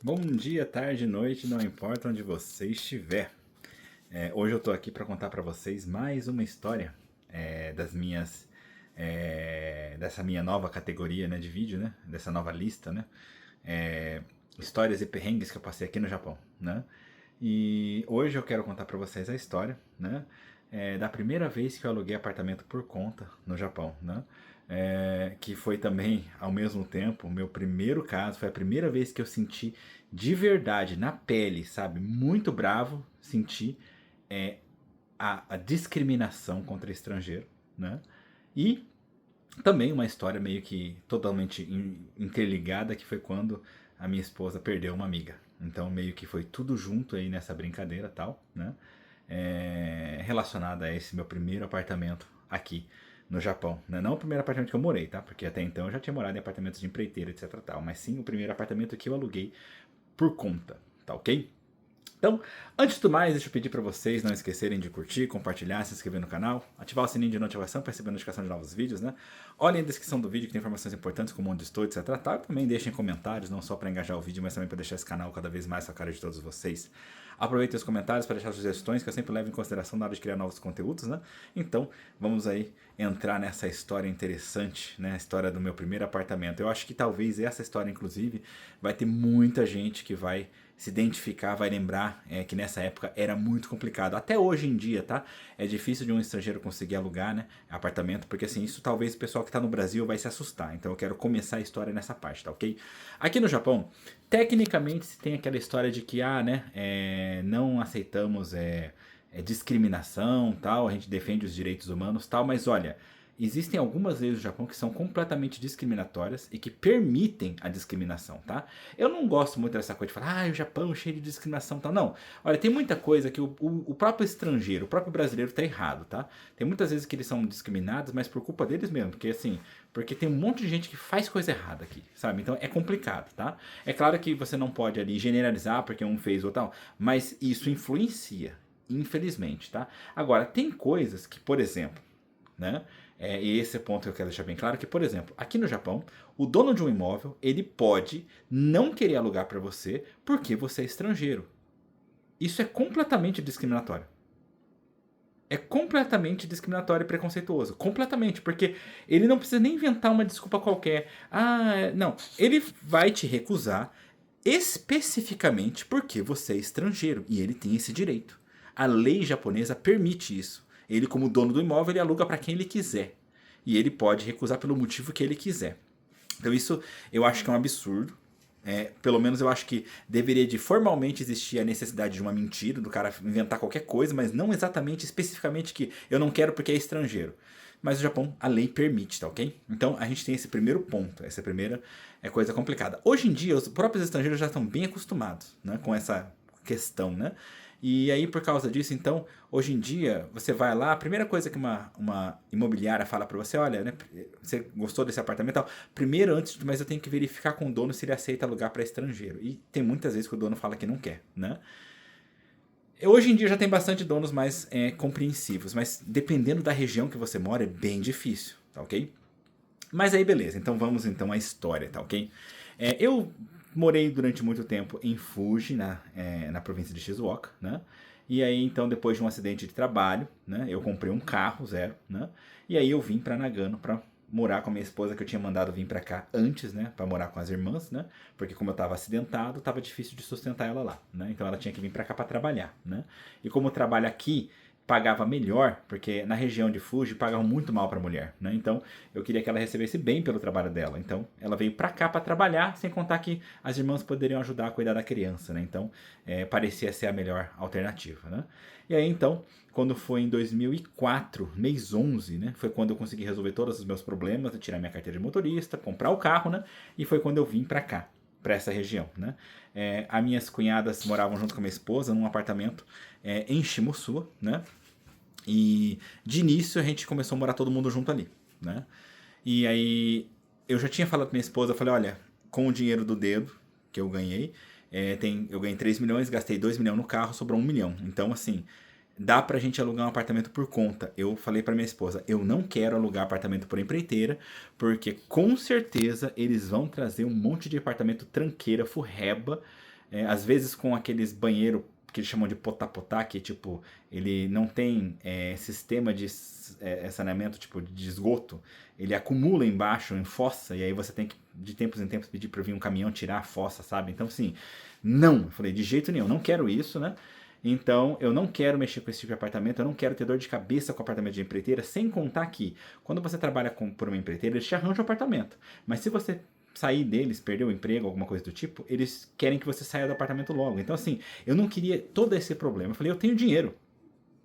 Bom dia, tarde, noite, não importa onde você estiver. Hoje eu tô aqui para contar para vocês mais uma história das minhas dessa minha nova categoria, né, de vídeo, né, dessa nova lista, né, é, histórias e perrengues que eu passei aqui no Japão, né. E hoje eu quero contar para vocês a história, né, da primeira vez que eu aluguei apartamento por conta no Japão, né. Que foi também, ao mesmo tempo, o meu primeiro caso, foi a primeira vez que eu senti de verdade, na pele, sabe, muito bravo, senti é, a discriminação contra estrangeiro, né? E também uma história meio que totalmente interligada, que foi quando a minha esposa perdeu uma amiga. Então meio que foi tudo junto aí nessa brincadeira tal, né? Relacionada a esse meu primeiro apartamento aqui no Japão, né? Não o primeiro apartamento que eu morei, tá? Porque até então eu já tinha morado em apartamentos de empreiteiro, etc tal, mas sim o primeiro apartamento que eu aluguei por conta, tá ok? Então, antes de tudo mais, deixa eu pedir para vocês não esquecerem de curtir, compartilhar, se inscrever no canal, ativar o sininho de notificação para receber notificação de novos vídeos, né? Olhem a descrição do vídeo que tem informações importantes como onde estou, etc. Tá? Também deixem comentários, não só para engajar o vídeo, mas também para deixar esse canal cada vez mais a cara de todos vocês. Aproveitem os comentários para deixar sugestões que eu sempre levo em consideração na hora de criar novos conteúdos, né? Então, vamos aí entrar nessa história interessante, né? A história do meu primeiro apartamento. Eu acho que talvez essa história, inclusive, vai ter muita gente que vai se identificar, vai lembrar que nessa época era muito complicado. Até hoje em dia, tá? É difícil de um estrangeiro conseguir alugar, né, apartamento, porque assim, isso talvez o pessoal que tá no Brasil vai se assustar. Então eu quero começar a história nessa parte, tá ok? Aqui no Japão, tecnicamente se tem aquela história de que, né, não aceitamos discriminação, tal, a gente defende os direitos humanos, tal, mas olha, existem algumas leis do Japão que são completamente discriminatórias e que permitem a discriminação, tá? Eu não gosto muito dessa coisa de falar, o Japão é cheio de discriminação e tal. Não. Olha, tem muita coisa que o próprio estrangeiro, o próprio brasileiro tá errado, tá? Tem muitas vezes que eles são discriminados, mas por culpa deles mesmo. Porque assim, porque tem um monte de gente que faz coisa errada aqui, sabe? Então é complicado, tá? É claro que você não pode ali generalizar porque um fez ou tal, mas isso influencia, infelizmente, tá? Agora, tem coisas que, por exemplo, né? E esse é o ponto que eu quero deixar bem claro, que, por exemplo, aqui no Japão, o dono de um imóvel, ele pode não querer alugar para você porque você é estrangeiro. Isso é completamente discriminatório. É completamente discriminatório e preconceituoso. Completamente, porque ele não precisa nem inventar uma desculpa qualquer. Não. Ele vai te recusar especificamente porque você é estrangeiro e ele tem esse direito. A lei japonesa permite isso. Ele, como dono do imóvel, ele aluga para quem ele quiser. E ele pode recusar pelo motivo que ele quiser. Então isso eu acho que é um absurdo. Pelo menos eu acho que deveria de formalmente existir a necessidade de uma mentira, do cara inventar qualquer coisa, mas não exatamente, especificamente que eu não quero porque é estrangeiro. Mas o Japão, a lei permite, tá ok? Então a gente tem esse primeiro ponto, essa primeira coisa complicada. Hoje em dia, os próprios estrangeiros já estão bem acostumados, né, com essa questão, né? E aí, por causa disso, então, hoje em dia, você vai lá, a primeira coisa que uma imobiliária fala pra você, olha, né, você gostou desse apartamento e tal, primeiro, antes de mais, eu tenho que verificar com o dono se ele aceita alugar para estrangeiro. E tem muitas vezes que o dono fala que não quer, né? Hoje em dia já tem bastante donos mais compreensivos, mas dependendo da região que você mora, é bem difícil, tá ok? Mas aí beleza, então vamos então à história, tá ok? Eu morei durante muito tempo em Fuji, na província de Shizuoka, né? E aí então depois de um acidente de trabalho, né? Eu comprei um carro zero, né? E aí eu vim pra Nagano pra morar com a minha esposa que eu tinha mandado vir pra cá antes, né? Pra morar com as irmãs, né? Porque como eu tava acidentado, tava difícil de sustentar ela lá, né? Então ela tinha que vir pra cá pra trabalhar, né? E como eu trabalho aqui pagava melhor, porque na região de Fuji pagavam muito mal para mulher, né? Então eu queria que ela recebesse bem pelo trabalho dela. Então ela veio para cá para trabalhar, sem contar que as irmãs poderiam ajudar a cuidar da criança, né? Então parecia ser a melhor alternativa, né? E aí então, quando foi em 2004, mês 11, né? Foi quando eu consegui resolver todos os meus problemas, tirar minha carteira de motorista, comprar o carro, né? E foi quando eu vim para cá, para essa região, né? As minhas cunhadas moravam junto com a minha esposa num apartamento em Shimotsua, né? E de início a gente começou a morar todo mundo junto ali, né? E aí eu já tinha falado pra minha esposa, eu falei, olha, com o dinheiro do dedo que eu ganhei, eu ganhei 3 milhões, gastei 2 milhões no carro, sobrou 1 milhão. Então, assim, dá pra gente alugar um apartamento por conta. Eu falei pra minha esposa, eu não quero alugar apartamento por empreiteira, porque com certeza eles vão trazer um monte de apartamento tranqueira, furreba, às vezes com aqueles banheiro que eles chamam de potá-potá, que tipo, ele não tem sistema de saneamento tipo de esgoto, ele acumula embaixo em fossa, e aí você tem que de tempos em tempos pedir pra vir um caminhão tirar a fossa, sabe? Então assim, não, eu falei, de jeito nenhum, não quero isso, né? Então, eu não quero mexer com esse tipo de apartamento, eu não quero ter dor de cabeça com apartamento de empreiteira, sem contar que, quando você trabalha por uma empreiteira, eles te arranjam o apartamento. Mas se você sair deles, perder o emprego, alguma coisa do tipo, eles querem que você saia do apartamento logo. Então, assim, eu não queria todo esse problema. Eu falei, eu tenho dinheiro.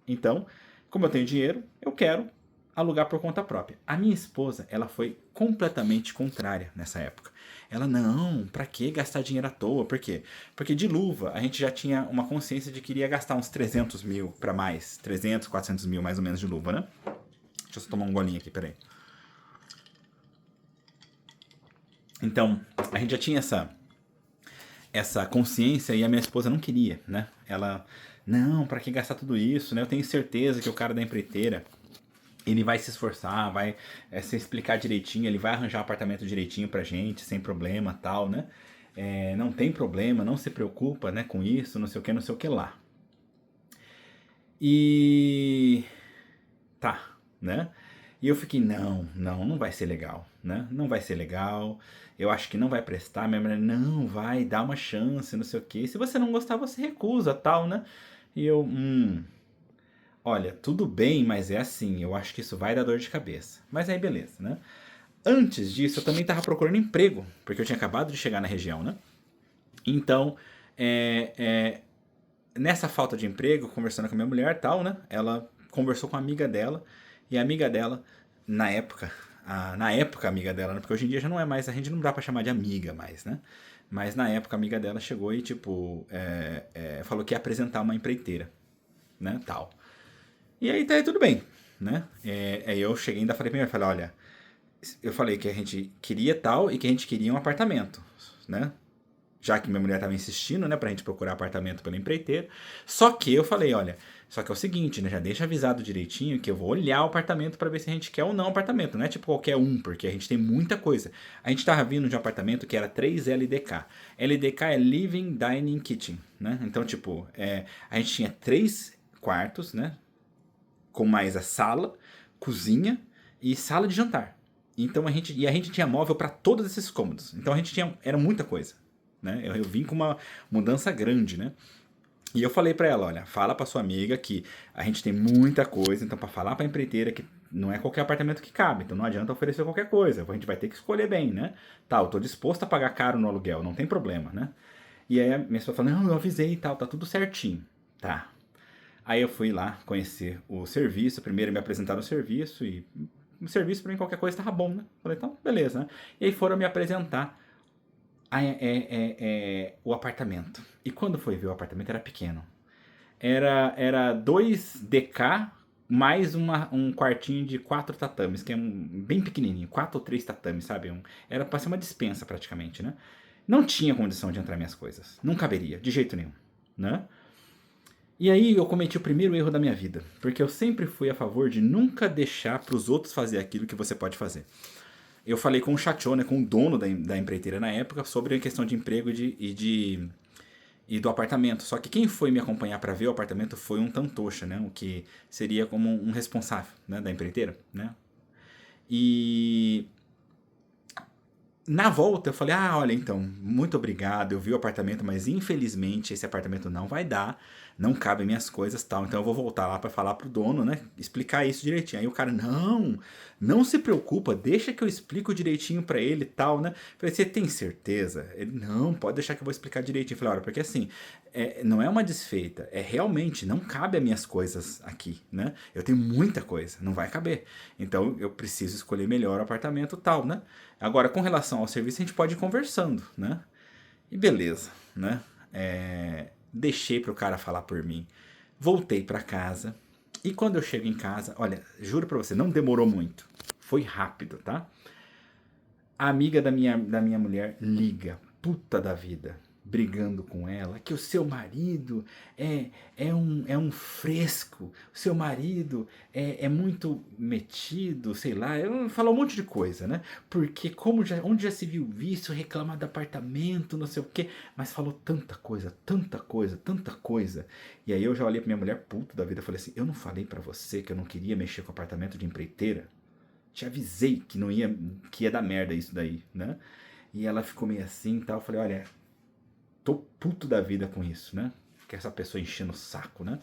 Então, como eu tenho dinheiro, eu quero alugar por conta própria. A minha esposa, ela foi completamente contrária nessa época. Ela, não, pra que gastar dinheiro à toa? Por quê? Porque de luva, a gente já tinha uma consciência de que iria gastar uns 300 mil pra mais. 300, 400 mil mais ou menos de luva, né? Deixa eu só tomar um golinho aqui, peraí. Então, a gente já tinha essa consciência e a minha esposa não queria, né? Ela, não, pra que gastar tudo isso, né? Eu tenho certeza que o cara da empreiteira, ele vai se esforçar, vai se explicar direitinho, ele vai arranjar um apartamento direitinho pra gente, sem problema, tal, né? Não tem problema, não se preocupa, né, com isso, não sei o que, não sei o que lá. E tá, né? E eu fiquei, não vai ser legal, né? Não vai ser legal, eu acho que não vai prestar. Minha mulher, não, vai, dá uma chance, não sei o que. Se você não gostar, você recusa, tal, né? E eu, olha, tudo bem, mas é assim, eu acho que isso vai dar dor de cabeça. Mas aí beleza, né? Antes disso, eu também estava procurando emprego, porque eu tinha acabado de chegar na região, né? Então, é, é, nessa falta de emprego, conversando com a minha mulher e tal, né? Ela conversou com a amiga dela, e a amiga dela, na época, a amiga dela, né? Porque hoje em dia já não é mais, a gente não dá pra chamar de amiga mais, né? Mas na época a amiga dela chegou e, tipo, falou que ia apresentar uma empreiteira, né? Tal. E aí tá aí tudo bem, né? Aí eu cheguei e ainda falei primeiro, falei, olha, eu falei que a gente queria tal e que a gente queria um apartamento, né? Já que minha mulher estava insistindo, né, pra gente procurar apartamento pela empreiteira. Só que eu falei, olha, só que é o seguinte, né, já deixa avisado direitinho que eu vou olhar o apartamento para ver se a gente quer ou não o apartamento. Não é tipo qualquer um, porque a gente tem muita coisa. A gente tava vindo de um apartamento que era 3 LDK. LDK é Living Dining Kitchen, né? Então, tipo, a gente tinha 3 quartos, né, com mais a sala, cozinha e sala de jantar. Então a gente tinha móvel para todos esses cômodos. Então a gente tinha, era muita coisa, né? Eu vim com uma mudança grande, né? E eu falei para ela, olha, fala para sua amiga que a gente tem muita coisa, então para falar para empreiteira que não é qualquer apartamento que cabe, então não adianta oferecer qualquer coisa, a gente vai ter que escolher bem, né? Tá, eu tô disposto a pagar caro no aluguel, não tem problema, né? E aí a minha esposa falou, não, eu avisei e tal, tá tudo certinho. Tá. Aí eu fui lá conhecer o serviço, primeiro me apresentaram o serviço e o serviço para mim qualquer coisa estava bom, né? Falei, então, beleza, né? E aí foram me apresentar o apartamento. E quando foi ver o apartamento era pequeno. Era 2 DK mais um quartinho de 4 tatames, que é bem pequenininho, 4 ou 3 tatames, sabe? Era para ser uma despensa praticamente, né? Não tinha condição de entrar minhas coisas. Não caberia, de jeito nenhum, né? E aí eu cometi o primeiro erro da minha vida, porque eu sempre fui a favor de nunca deixar para os outros fazer aquilo que você pode fazer. Eu falei com o Chachô, né, com o dono da empreiteira na época, sobre a questão de emprego e do apartamento. Só que quem foi me acompanhar para ver o apartamento foi um tantocha, né, o que seria como um responsável, né, da empreiteira, né. E na volta eu falei, olha, então, muito obrigado, eu vi o apartamento, mas infelizmente esse apartamento não vai dar, não cabe minhas coisas, tal, então eu vou voltar lá para falar pro dono, né, explicar isso direitinho. Aí o cara, não se preocupa, deixa que eu explico direitinho para ele, tal, né. Falei, você tem certeza? Ele, não, pode deixar que eu vou explicar direitinho. Falei, olha, porque assim, não é uma desfeita, realmente, não cabe as minhas coisas aqui, né, eu tenho muita coisa, não vai caber, então eu preciso escolher melhor o apartamento, tal, né. Agora, com relação ao serviço, a gente pode ir conversando, né? E beleza, né? Deixei pro cara falar por mim. Voltei pra casa. E quando eu chego em casa, olha, juro pra você, não demorou muito. Foi rápido, tá? A amiga da minha mulher liga. Puta da vida. brigando com ela, que o seu marido é um fresco, o seu marido é muito metido, sei lá, falou um monte de coisa, né? Porque onde já se viu isso, reclamar do apartamento, não sei o quê, mas falou tanta coisa, tanta coisa, tanta coisa. E aí eu já olhei pra minha mulher puto da vida e falei assim, eu não falei pra você que eu não queria mexer com apartamento de empreiteira? Te avisei que ia dar merda isso daí, né? E ela ficou meio assim e tal, eu falei, olha, tô puto da vida com isso, né? Que essa pessoa enchendo o saco, né?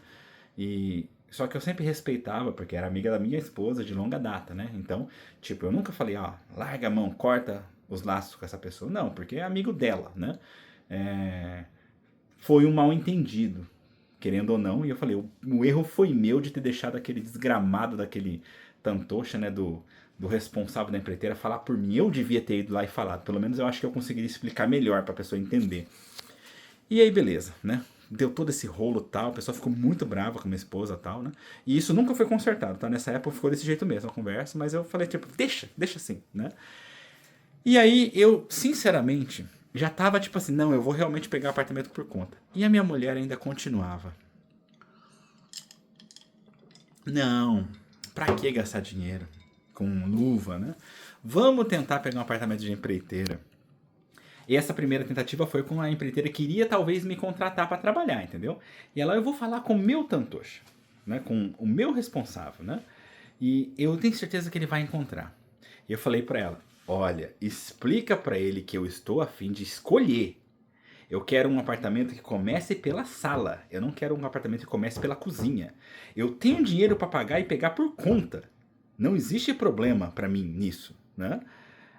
Só que eu sempre respeitava, porque era amiga da minha esposa de longa data, né? Então, tipo, eu nunca falei, ó, larga a mão, corta os laços com essa pessoa. Não, porque é amigo dela, né? Foi um mal entendido, querendo ou não. E eu falei, o erro foi meu de ter deixado aquele desgramado daquele Tantocha, né? Do responsável da empreiteira falar por mim. Eu devia ter ido lá e falado. Pelo menos eu acho que eu conseguiria explicar melhor pra pessoa entender. E aí, beleza, né? Deu todo esse rolo tal, a pessoa ficou muito brava com minha esposa tal, né? E isso nunca foi consertado, tá? Nessa época ficou desse jeito mesmo a conversa, mas eu falei, tipo, deixa assim, né? E aí eu, sinceramente, já tava tipo assim, não, eu vou realmente pegar apartamento por conta. E a minha mulher ainda continuava. Não, pra que gastar dinheiro com luva, né? Vamos tentar pegar um apartamento de empreiteira. E essa primeira tentativa foi com a empreiteira que queria talvez me contratar para trabalhar, entendeu? E ela, eu vou falar com o meu Tantocha, né? Com o meu responsável, né? E eu tenho certeza que ele vai encontrar. E eu falei para ela, olha, explica para ele que eu estou a fim de escolher. Eu quero um apartamento que comece pela sala. Eu não quero um apartamento que comece pela cozinha. Eu tenho dinheiro para pagar e pegar por conta. Não existe problema para mim nisso, né?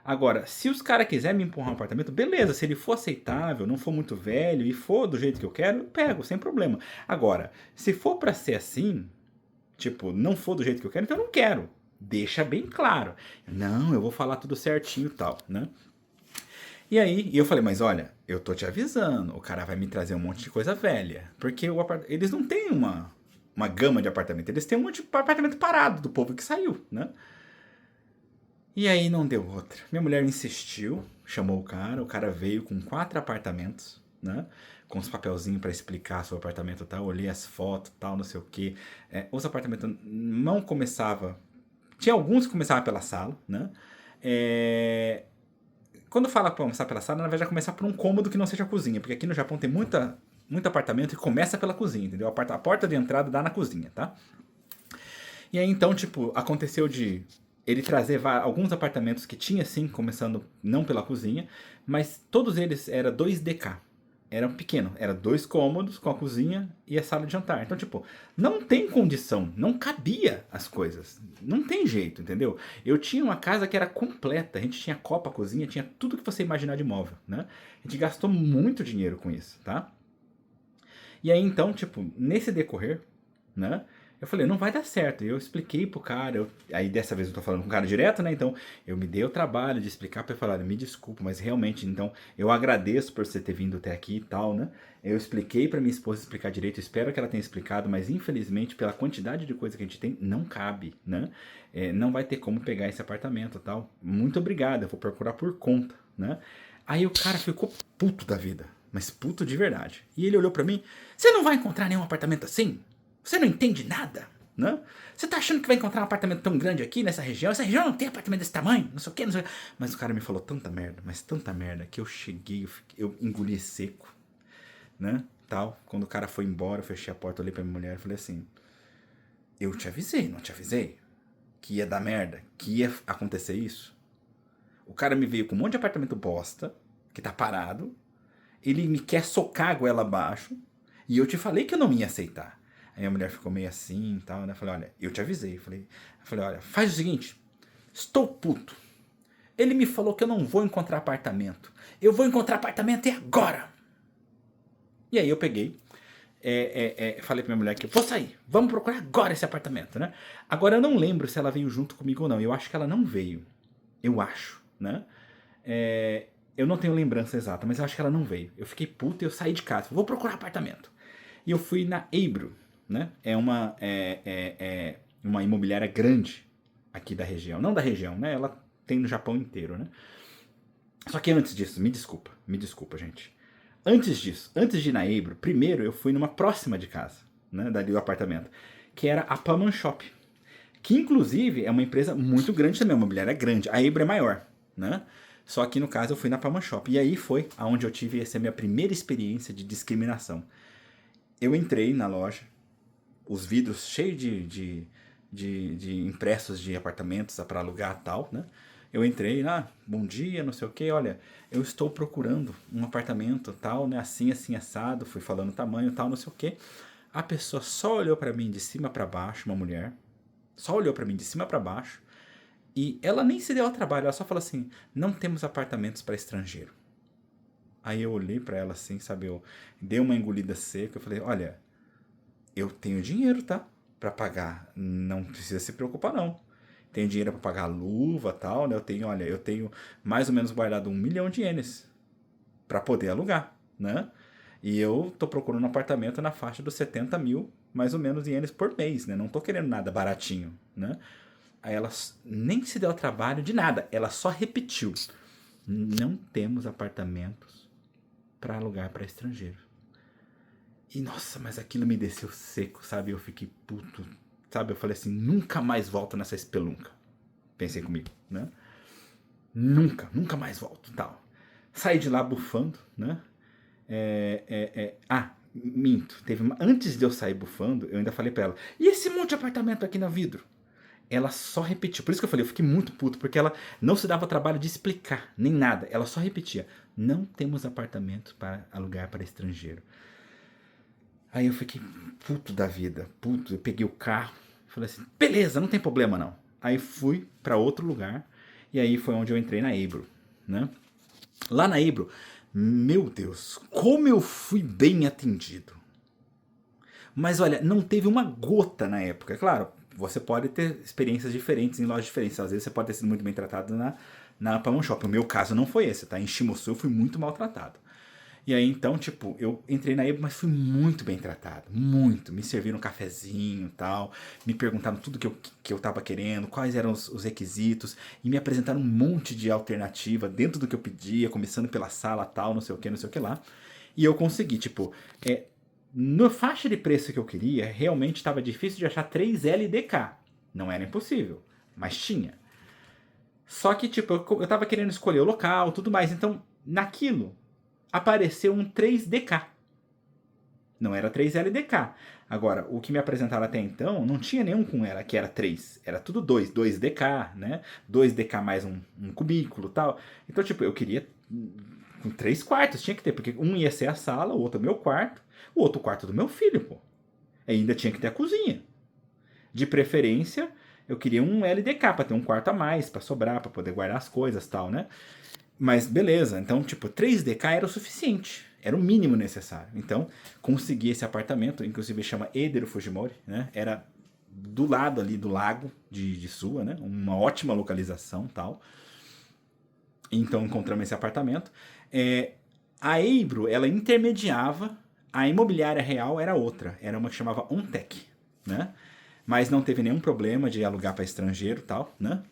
Agora, se os caras quiserem me empurrar um apartamento, beleza, se ele for aceitável, não for muito velho e for do jeito que eu quero, eu pego, sem problema. Agora, se for pra ser assim, tipo, não for do jeito que eu quero, então eu não quero. Deixa bem claro. Não, eu vou falar tudo certinho e tal, né? E aí, eu falei, mas olha, eu tô te avisando, o cara vai me trazer um monte de coisa velha. Porque eles não têm uma gama de apartamento, eles têm um monte de apartamento parado do povo que saiu, né? E aí não deu outra. Minha mulher insistiu, chamou o cara veio com 4 apartamentos, né? Com os papelzinhos para explicar seu apartamento e tal. Olhei as fotos tal, não sei o que. Os apartamentos não começava. Tinha alguns que começavam pela sala, né? Quando fala pra começar pela sala, na verdade, já começar por um cômodo que não seja a cozinha. Porque aqui no Japão tem muito apartamento que começa pela cozinha, entendeu? A porta de entrada dá na cozinha, tá? E aí então, tipo, aconteceu de ele trazer alguns apartamentos que tinha sim, começando não pela cozinha, mas todos eles eram 2DK. Eram pequenos, eram 2 cômodos com a cozinha e a sala de jantar. Então, tipo, não tem condição, não cabia as coisas. Não tem jeito, entendeu? Eu tinha uma casa que era completa, a gente tinha copa, cozinha, tinha tudo que você imaginar de móvel, né? A gente gastou muito dinheiro com isso, tá? E aí então, tipo, nesse decorrer, né? Eu falei, não vai dar certo. Eu expliquei pro cara, aí dessa vez eu tô falando com o cara direto, né? Então eu me dei o trabalho de explicar pra ele falar, me desculpa, mas realmente, então eu agradeço por você ter vindo até aqui e tal, né? Eu expliquei pra minha esposa explicar direito, espero que ela tenha explicado, mas infelizmente, pela quantidade de coisa que a gente tem, não cabe, né? Não vai ter como pegar esse apartamento e tal. Muito obrigado, eu vou procurar por conta, né? Aí o cara ficou puto da vida, mas puto de verdade. E ele olhou pra mim, você não vai encontrar nenhum apartamento assim? Você não entende nada, né? Você tá achando que vai encontrar um apartamento tão grande aqui nessa região? Essa região não tem apartamento desse tamanho, não sei o que, não sei o que. Mas o cara me falou tanta merda, mas tanta merda, que eu cheguei, eu engoli seco, né? Tal. Quando o cara foi embora, eu fechei a porta, olhei pra minha mulher e falei assim, eu te avisei, não te avisei? Que ia dar merda, que ia acontecer isso? O cara me veio com um monte de apartamento bosta, que tá parado, ele me quer socar a goela abaixo, e eu te falei que eu não ia aceitar. Aí a mulher ficou meio assim e tal, né? Falei, olha, eu te avisei. Falei, olha, faz o seguinte, estou puto. Ele me falou que eu não vou encontrar apartamento. Eu vou encontrar apartamento e agora. E aí eu peguei, falei pra minha mulher que eu vou sair, vamos procurar agora esse apartamento, né? Agora eu não lembro se ela veio junto comigo ou não. Eu acho que ela não veio. Eu acho, né? Eu não tenho lembrança exata, mas eu acho que ela não veio. Eu fiquei puto e eu saí de casa. Vou procurar apartamento. E eu fui na Eibro, né? É uma imobiliária grande aqui da região. Não da região, né? Ela tem no Japão inteiro, né? Só que antes disso, me desculpa, gente. Antes disso, antes de ir na Ebro, primeiro eu fui numa próxima de casa, né, dali do apartamento, que era a Paman Shop, que inclusive é uma empresa muito grande também, uma imobiliária grande. A Ebro é maior, né? Só que no caso eu fui na Paman Shop. E aí foi aonde eu tive essa minha primeira experiência de discriminação. Eu entrei na loja, os vidros cheios de impressos de apartamentos para alugar e tal, né? Eu entrei lá, bom dia, não sei o que, olha, eu estou procurando um apartamento tal, né? Assim, assim, assado, fui falando o tamanho tal, não sei o que. A pessoa só olhou para mim de cima para baixo, uma mulher, só olhou para mim de cima para baixo, e ela nem se deu ao trabalho, ela só falou assim, não temos apartamentos para estrangeiro. Aí eu olhei para ela assim, sabe, eu dei uma engolida seca, eu falei, olha, eu tenho dinheiro, tá? Pra pagar. Não precisa se preocupar, não. Tenho dinheiro pra pagar a luva e tal, né? Olha, eu tenho mais ou menos guardado 1 milhão de ienes pra poder alugar, né? E eu tô procurando um apartamento na faixa dos 70 mil, mais ou menos, ienes por mês, né? Não tô querendo nada baratinho, né? Aí ela nem se deu ao trabalho de nada, ela só repetiu. Não temos apartamentos para alugar para estrangeiros. E nossa, mas aquilo me desceu seco, sabe? Eu fiquei puto, sabe? Eu falei assim, nunca mais volto nessa espelunca. Pensei comigo, né? Nunca mais volto, tal. Saí de lá bufando, né? Minto. Antes de eu sair bufando, eu ainda falei pra ela, e esse monte de apartamento aqui no vidro? Ela só repetiu. Por isso que eu falei, eu fiquei muito puto, porque ela não se dava trabalho de explicar, nem nada. Ela só repetia, não temos apartamento para alugar para estrangeiro. Aí eu fiquei puto da vida, puto. Eu peguei o carro, falei assim, beleza, não tem problema não. Aí fui para outro lugar, e aí foi onde eu entrei na Ebro, né? Lá na Ebro, meu Deus, como eu fui bem atendido. Mas olha, não teve uma gota na época. Claro, você pode ter experiências diferentes em lojas diferentes. Às vezes você pode ter sido muito bem tratado na Pawn Shop. O meu caso não foi esse, tá? Em Shimosu eu fui muito maltratado. E aí, então, tipo, eu entrei na Ebro, mas fui muito bem tratado. Muito. Me serviram um cafezinho e tal. Me perguntaram tudo que eu tava querendo, quais eram os requisitos. E me apresentaram um monte de alternativa dentro do que eu pedia, começando pela sala tal, não sei o que lá. E eu consegui, tipo, na faixa de preço que eu queria, realmente estava difícil de achar 3LDK. Não era impossível, mas tinha. Só que, tipo, eu tava querendo escolher o local, tudo mais. Então, naquilo, apareceu um 3DK. Não era 3LDK. Agora, o que me apresentaram até então, não tinha nenhum com ela que era 3. Era tudo 2DK, né? 2DK mais um cubículo e tal. Então, tipo, eu queria com 3 quartos, tinha que ter, porque um ia ser a sala, o outro o meu quarto, o outro quarto do meu filho, pô. E ainda tinha que ter a cozinha. De preferência, eu queria um LDK para ter um quarto a mais, para sobrar, para poder guardar as coisas, tal, né? Mas beleza, então tipo, 3DK era o suficiente, era o mínimo necessário. Então, consegui esse apartamento, inclusive chama Edero Fujimori, né? Era do lado ali do lago de Suwa, né? Uma ótima localização, tal. Então encontramos esse apartamento. A Eibro, ela intermediava, a imobiliária real era outra, era uma que chamava Ontec, né? Mas não teve nenhum problema de alugar para estrangeiro, tal, né?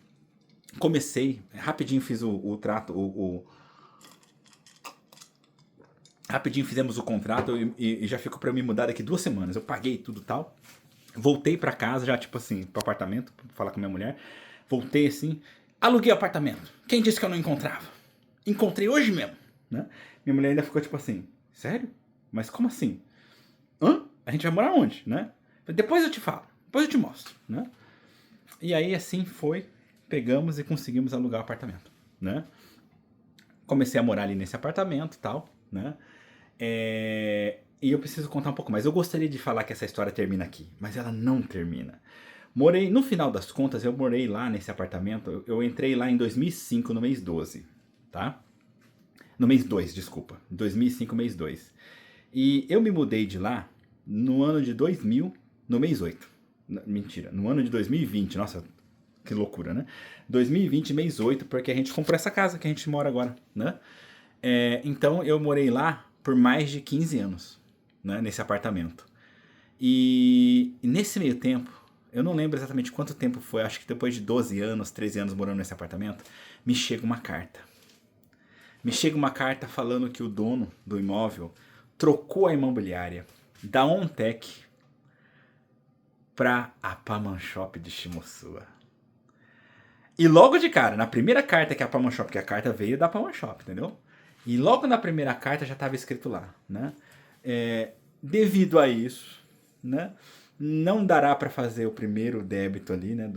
Comecei, rapidinho fiz o trato, rapidinho fizemos o contrato e já ficou para me mudar daqui 2 semanas. Eu paguei tudo tal. Voltei para casa, já tipo assim, pro apartamento, pra falar com minha mulher. Voltei assim, aluguei o apartamento. Quem disse que eu não encontrava? Encontrei hoje mesmo, né? Minha mulher ainda ficou tipo assim, sério? Mas como assim? Hã? A gente vai morar onde, né? Depois eu te falo, depois eu te mostro, né? E aí assim foi, pegamos e conseguimos alugar o apartamento, né? Comecei a morar ali nesse apartamento e tal, né? E eu preciso contar um pouco mais. Eu gostaria de falar que essa história termina aqui, mas ela não termina. Morei, no final das contas, eu morei lá nesse apartamento. Eu entrei lá em 2005, no mês 12, tá? No mês 2, desculpa. 2005, mês 2. E eu me mudei de lá no ano de 2000, no mês 8. Mentira, no ano de 2020. Nossa, que loucura, né? 2020, mês 8, porque a gente comprou essa casa que a gente mora agora, né? Então eu morei lá por mais de 15 anos, né? Nesse apartamento. E nesse meio tempo, eu não lembro exatamente quanto tempo foi, acho que depois de 12 anos, 13 anos morando nesse apartamento, me chega uma carta. me chega uma carta falando que o dono do imóvel trocou a imobiliária da OnTech para a Paman Shop de Shimotsua. E logo de cara, na primeira carta que é a Paman Shop, que a carta veio da Paman Shop, entendeu? E logo na primeira carta já estava escrito lá, né? Devido a isso, né? Não dará para fazer o primeiro débito ali, né?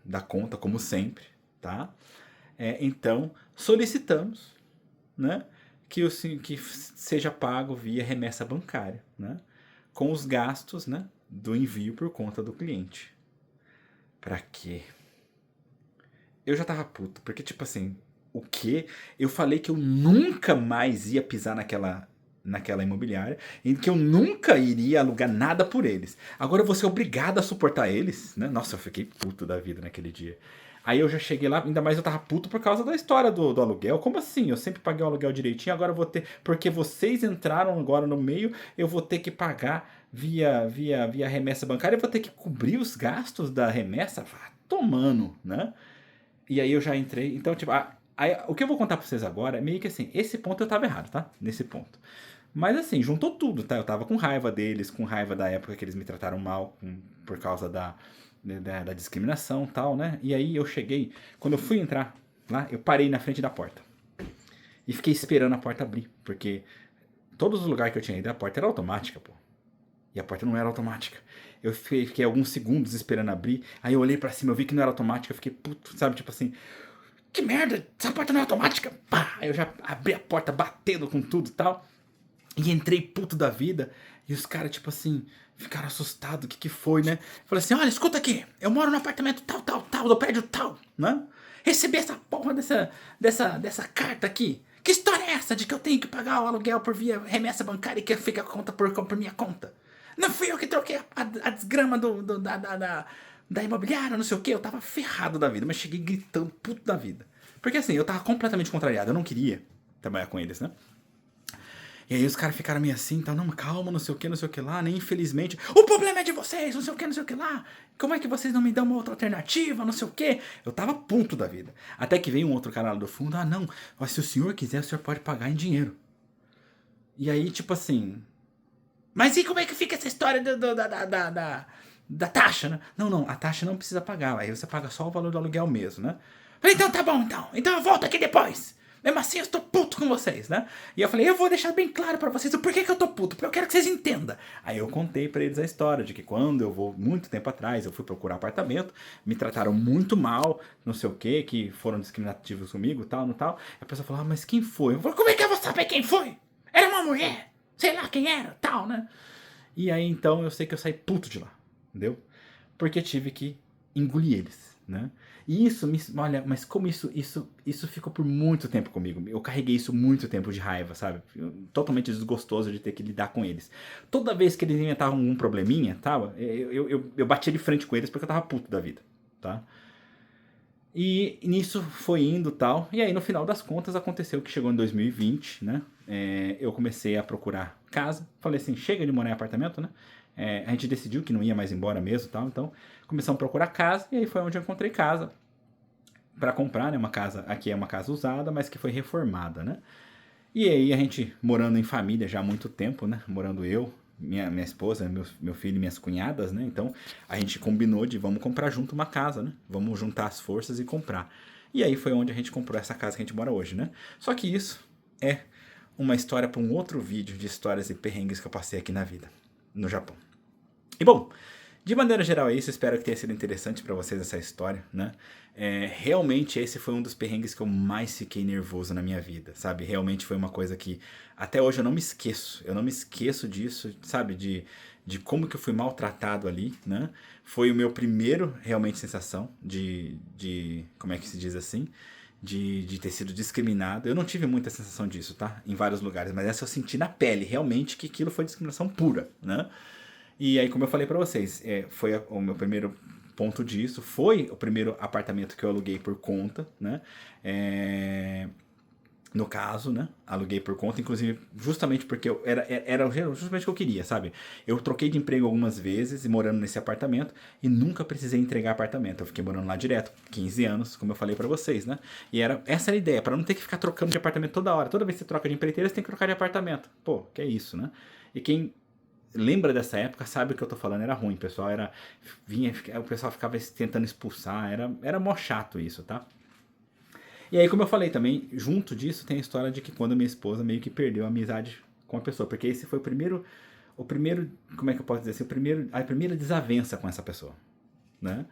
Da conta, como sempre, tá? Então, solicitamos, né? Que seja pago via remessa bancária, né? Com os gastos, né? Do envio por conta do cliente. Pra quê? Eu já tava puto, porque tipo assim, o quê? Eu falei que eu nunca mais ia pisar naquela imobiliária e que eu nunca iria alugar nada por eles. Agora eu vou ser obrigado a suportar eles, né? Nossa, eu fiquei puto da vida naquele dia. Aí eu já cheguei lá, ainda mais eu tava puto por causa da história do aluguel. Como assim? Eu sempre paguei o aluguel direitinho, agora eu vou ter. Porque vocês entraram agora no meio, eu vou ter que pagar via remessa bancária, eu vou ter que cobrir os gastos da remessa? Vá tomando, né? E aí eu já entrei. Então, tipo, o que eu vou contar pra vocês agora é meio que assim, esse ponto eu tava errado, tá? Nesse ponto. Mas assim, juntou tudo, tá? Eu tava com raiva deles, com raiva da época que eles me trataram mal, por causa da discriminação e tal, né? E aí eu cheguei, quando eu fui entrar lá, eu parei na frente da porta. E fiquei esperando a porta abrir, porque todos os lugares que eu tinha ido, a porta era automática, pô. E a porta não era automática. Eu fiquei alguns segundos esperando abrir, aí eu olhei pra cima, eu vi que não era automática, eu fiquei puto, sabe? Tipo assim, que merda, essa porta não é automática. Pá, eu já abri a porta batendo com tudo e tal. E entrei puto da vida. E os caras, tipo assim, ficaram assustados. O que foi, né? Falei assim, olha, escuta aqui. Eu moro no apartamento tal, do prédio tal, né? Recebi essa porra dessa carta aqui. Que história é essa de que eu tenho que pagar o aluguel por via remessa bancária e que fica a conta por minha conta? Não fui eu que troquei a desgrama da imobiliária, não sei o que. Eu tava ferrado da vida, mas cheguei gritando puto da vida. Porque assim, eu tava completamente contrariado. Eu não queria trabalhar com eles, né? E aí os caras ficaram meio assim, tá, não, calma, não sei o que lá, nem infelizmente. O problema é de vocês, não sei o que lá. Como é que vocês não me dão uma outra alternativa, não sei o que. Eu tava puto da vida. Até que veio um outro cara lá do fundo, não, mas se o senhor quiser, o senhor pode pagar em dinheiro. E aí, tipo assim... Mas e como é que fica essa história da taxa, né? Não, a taxa não precisa pagar, aí você paga só o valor do aluguel mesmo, né? Falei, então tá bom, então eu volto aqui depois. Mesmo assim, eu estou puto com vocês, né? E eu falei, eu vou deixar bem claro pra vocês o porquê que eu tô puto, porque eu quero que vocês entendam. Aí eu contei pra eles a história de que quando eu vou, muito tempo atrás, eu fui procurar apartamento, me trataram muito mal, não sei o que foram discriminativos comigo, tal, no tal. A pessoa falou, mas quem foi? Eu falei, como é que eu vou saber quem foi? Era uma mulher, sei lá quem era, tal, né? E aí então eu sei que eu saí puto de lá, entendeu? Porque tive que engolir eles, né? E isso, olha, mas como isso ficou por muito tempo comigo. Eu carreguei isso muito tempo de raiva, sabe? Totalmente desgostoso de ter que lidar com eles. Toda vez que eles inventavam um probleminha, tava, eu batia de frente com eles porque eu tava puto da vida, tá? E nisso foi indo tal. E aí no final das contas aconteceu que chegou em 2020, né? Eu comecei a procurar casa. Falei assim, chega de morar em apartamento, né? A gente decidiu que não ia mais embora mesmo tal. Então começamos a procurar casa. E aí foi onde eu encontrei casa para comprar, né? Uma casa, aqui é uma casa usada, mas que foi reformada, né? E aí a gente morando em família já há muito tempo, né? Morando eu, minha esposa, meu filho e minhas cunhadas, né? Então a gente combinou de vamos comprar junto uma casa, né? Vamos juntar as forças e comprar. E aí foi onde a gente comprou essa casa que a gente mora hoje, né? Só que isso é uma história para um outro vídeo de histórias e perrengues que eu passei aqui na vida, no Japão. E bom, de maneira geral é isso, espero que tenha sido interessante para vocês essa história, né? Realmente esse foi um dos perrengues que eu mais fiquei nervoso na minha vida, sabe? Realmente foi uma coisa que até hoje eu não me esqueço disso, sabe? De como que eu fui maltratado ali, né? Foi o meu primeiro, realmente, sensação como é que se diz assim? De ter sido discriminado. Eu não tive muita sensação disso, tá? Em vários lugares, mas essa eu senti na pele, realmente, que aquilo foi discriminação pura, né? E aí, como eu falei pra vocês, foi o meu primeiro ponto disso. Foi o primeiro apartamento que eu aluguei por conta, né? No caso, né? Aluguei por conta, inclusive, justamente porque era justamente o que eu queria, sabe? Eu troquei de emprego algumas vezes e morando nesse apartamento e nunca precisei entregar apartamento. Eu fiquei morando lá direto, 15 anos, como eu falei pra vocês, né? E essa era a ideia, pra não ter que ficar trocando de apartamento toda hora. Toda vez que você troca de empreiteira, você tem que trocar de apartamento. Pô, que é isso, né? E quem lembra dessa época sabe o que eu tô falando, era ruim, pessoal. O pessoal ficava tentando expulsar, era mó chato isso, tá? E aí, como eu falei também, junto disso tem a história de que quando minha esposa meio que perdeu a amizade com a pessoa, porque esse foi o primeiro, como é que eu posso dizer assim, a primeira desavença com essa pessoa, né?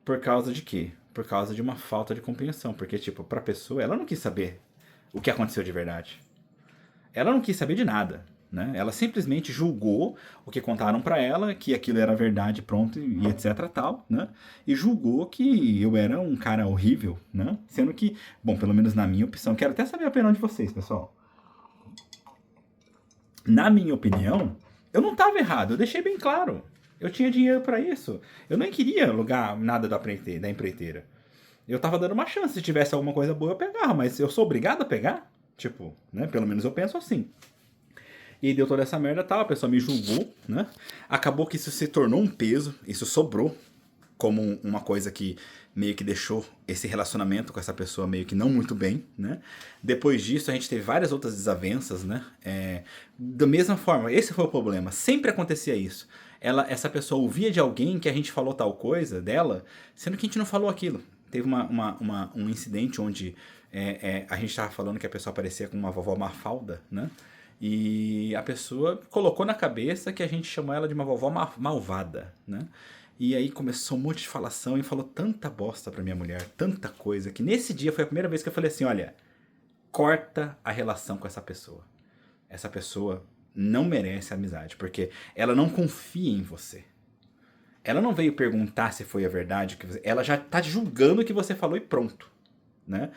Por causa de quê? Por causa de uma falta de compreensão, porque tipo, pra pessoa, ela não quis saber o que aconteceu de verdade. Ela não quis saber de nada, né? Ela simplesmente julgou o que contaram pra ela, que aquilo era verdade, pronto, e etc tal, né? E julgou que eu era um cara horrível, né? Sendo que, bom, pelo menos na minha opção, quero até saber a opinião de vocês, pessoal. Na minha opinião, eu não estava errado, eu deixei bem claro. Eu tinha dinheiro pra isso. Eu nem queria alugar nada da empreiteira. Eu tava dando uma chance, se tivesse alguma coisa boa eu pegava, mas eu sou obrigado a pegar? Tipo, né? Pelo menos eu penso assim. E deu toda essa merda, tal, a pessoa me julgou, né? Acabou que isso se tornou um peso, isso sobrou como uma coisa que meio que deixou esse relacionamento com essa pessoa meio que não muito bem, né? Depois disso a gente teve várias outras desavenças, né? Da mesma forma, esse foi o problema, sempre acontecia isso. Essa pessoa ouvia de alguém que a gente falou tal coisa dela, sendo que a gente não falou aquilo. Teve um incidente onde a gente estava falando que a pessoa parecia com uma vovó Mafalda, né? E a pessoa colocou na cabeça que a gente chamou ela de uma vovó malvada, né? E aí começou um monte de falação e falou tanta bosta pra minha mulher, tanta coisa, que nesse dia foi a primeira vez que eu falei assim, olha, corta a relação com essa pessoa. Essa pessoa não merece amizade, porque ela não confia em você. Ela não veio perguntar se foi a verdade, ela já tá julgando o que você falou e pronto, né?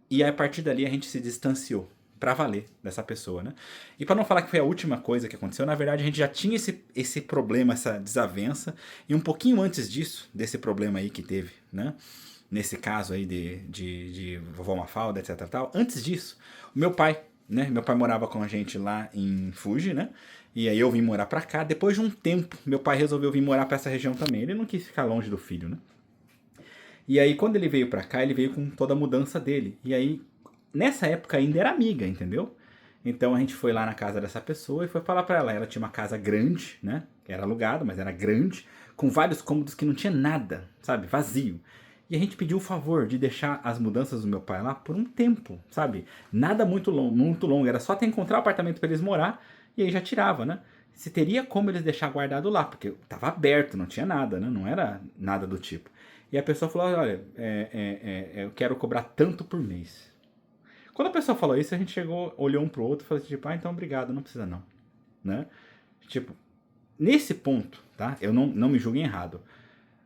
E aí, a partir dali a gente se distanciou pra valer dessa pessoa, né? E pra não falar que foi a última coisa que aconteceu, na verdade a gente já tinha esse problema, essa desavença, e um pouquinho antes disso, desse problema aí que teve, né? Nesse caso aí de vovó Mafalda, etc tal, antes disso, o meu pai, né? Meu pai morava com a gente lá em Fuji, né? E aí eu vim morar pra cá. Depois de um tempo, meu pai resolveu vir morar pra essa região também. Ele não quis ficar longe do filho, né? E aí, quando ele veio pra cá, ele veio com toda a mudança dele. E aí, nessa época ainda era amiga, entendeu? Então a gente foi lá na casa dessa pessoa e foi falar pra ela. Ela tinha uma casa grande, né? Era alugado, mas era grande, com vários cômodos que não tinha nada, sabe? Vazio. E a gente pediu o favor de deixar as mudanças do meu pai lá por um tempo, sabe? Nada muito longo. Era só até encontrar o apartamento pra eles morar e aí já tirava, né? Se teria como eles deixar guardado lá, porque tava aberto, não tinha nada, né? Não era nada do tipo. E a pessoa falou, olha, eu quero cobrar tanto por mês. Quando a pessoa falou isso, a gente chegou, olhou um pro outro e falou assim, tipo, então obrigado, não precisa não. Né? Tipo, nesse ponto, tá? Eu não me julguem errado.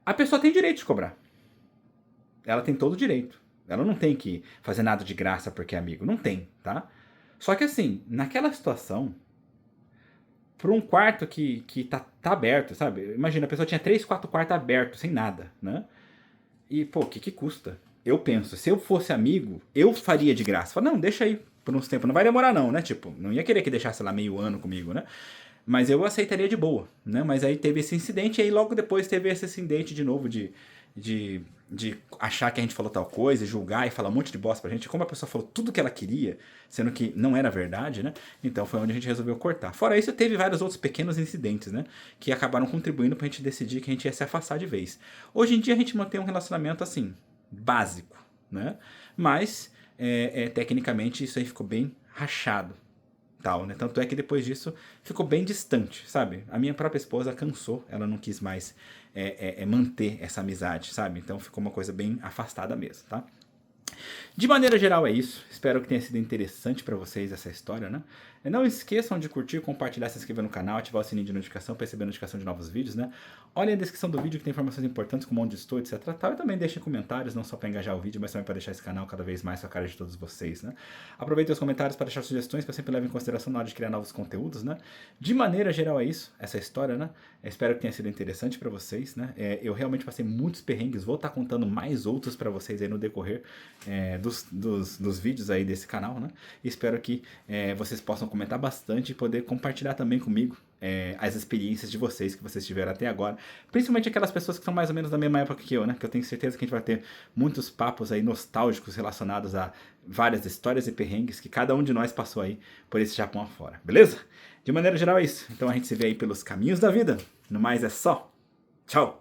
A pessoa tem direito de cobrar. Ela tem todo o direito. Ela não tem que fazer nada de graça porque é amigo. Não tem, tá? Só que assim, naquela situação, por um quarto que tá aberto, sabe? Imagina, a pessoa tinha 3, 4 quartos abertos, sem nada, né? E, pô, o que custa? Eu penso, se eu fosse amigo, eu faria de graça. Fala, não, deixa aí por uns tempos. Não vai demorar não, né? Tipo, não ia querer que deixasse lá meio ano comigo, né? Mas eu aceitaria de boa, né? Mas aí teve esse incidente e aí logo depois teve esse incidente de novo de achar que a gente falou tal coisa, julgar e falar um monte de bosta pra gente. Como a pessoa falou tudo que ela queria, sendo que não era verdade, né? Então foi onde a gente resolveu cortar. Fora isso, teve vários outros pequenos incidentes, né? Que acabaram contribuindo pra gente decidir que a gente ia se afastar de vez. Hoje em dia a gente mantém um relacionamento assim, básico, né? Mas, tecnicamente, isso aí ficou bem rachado. Tal, né? Tanto é que depois disso ficou bem distante, sabe? A minha própria esposa cansou, ela não quis mais manter essa amizade, sabe? Então ficou uma coisa bem afastada mesmo, tá? De maneira geral é isso. Espero que tenha sido interessante para vocês essa história, né? E não esqueçam de curtir, compartilhar, se inscrever no canal, ativar o sininho de notificação para receber notificação de novos vídeos, né? Olhem a descrição do vídeo que tem informações importantes como onde estou, etc. Tal. E também deixem comentários, não só para engajar o vídeo, mas também para deixar esse canal cada vez mais com a cara de todos vocês, né? Aproveitem os comentários para deixar sugestões que eu sempre levo em consideração na hora de criar novos conteúdos, né? De maneira geral é isso, essa história, né? Eu espero que tenha sido interessante para vocês, né? Eu realmente passei muitos perrengues, vou estar contando mais outros para vocês aí no decorrer dos vídeos aí desse canal, né? E espero que vocês possam comentar bastante e poder compartilhar também comigo as experiências de vocês que vocês tiveram até agora, principalmente aquelas pessoas que são mais ou menos da mesma época que eu, né? Que eu tenho certeza que a gente vai ter muitos papos aí nostálgicos relacionados a várias histórias e perrengues que cada um de nós passou aí por esse Japão afora, beleza? De maneira geral é isso. Então a gente se vê aí pelos caminhos da vida. No mais é só. Tchau!